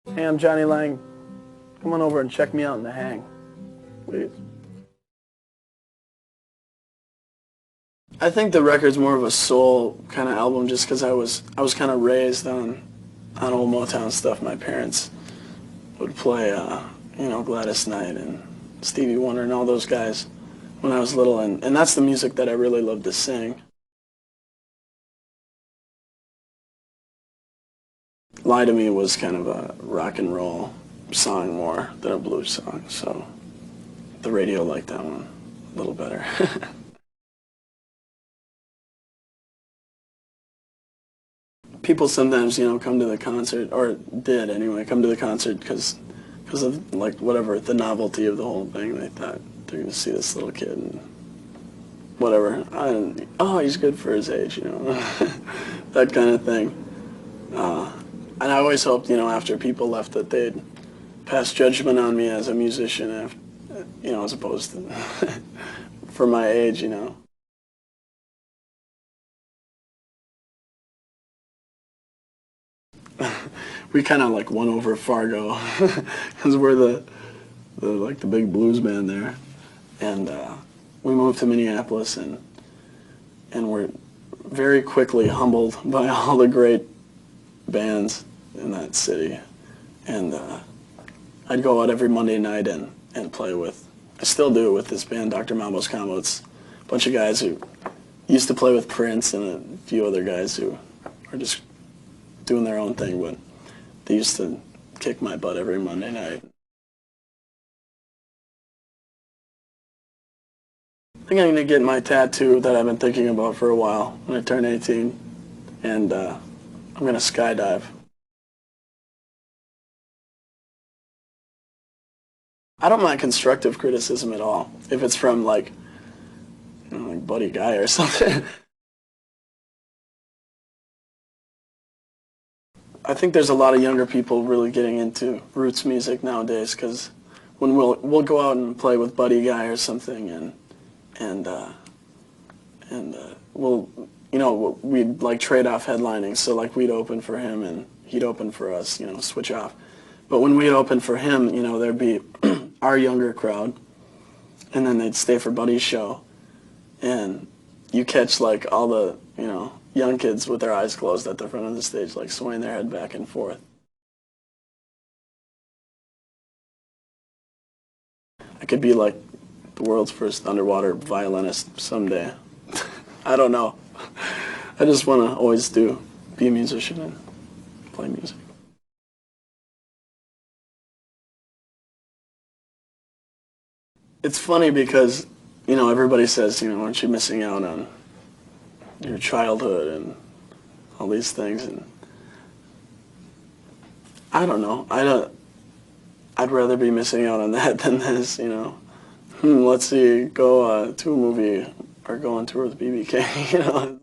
Hey, I'm Jonny Lang. Come on over and check me out in the hang, please. I think the record's more of a soul kind of album just because I was kind of raised on old Motown stuff. My parents would play, Gladys Knight and Stevie Wonder and all those guys when I was little, and that's the music that I really loved to sing. Lie to Me was kind of a rock and roll song more than a blues song, so the radio liked that one a little better. People sometimes, come to the concert, or did anyway, come to the concert because of, like, whatever, the novelty of the whole thing. They thought they're going to see this little kid and whatever. Oh, he's good for his age, that kind of thing. And I always hoped, after people left that they'd pass judgment on me as a musician, as opposed to for my age, We kind of like won over Fargo because we're the big blues band there, and we moved to Minneapolis and we're very quickly humbled by all the great bands in that city, and I'd go out every Monday night and play with, I still do, with this band, Dr. Mambo's Combo. It's a bunch of guys who used to play with Prince and a few other guys who are just doing their own thing, but they used to kick my butt every Monday night. I think I'm going to get my tattoo that I've been thinking about for a while when I turn 18, and I'm going to skydive. I don't mind constructive criticism at all, if it's from like Buddy Guy or something. I think there's a lot of younger people really getting into roots music nowadays because when we'll go out and play with Buddy Guy or something, and we'll we'd like trade off headlining, so like we'd open for him and he'd open for us, switch off. But when we'd open for him, there'd be our younger crowd, and then they'd stay for Buddy's show, and you catch like all the young kids with their eyes closed at the front of the stage, like swaying their head back and forth. I could be like the world's first underwater violinist someday. I don't know. I just want to always be a musician and play music. It's funny because, everybody says, aren't you missing out on your childhood and all these things, and I don't know. I'd rather be missing out on that than this, Let's see, go to a movie or go on tour with BB King,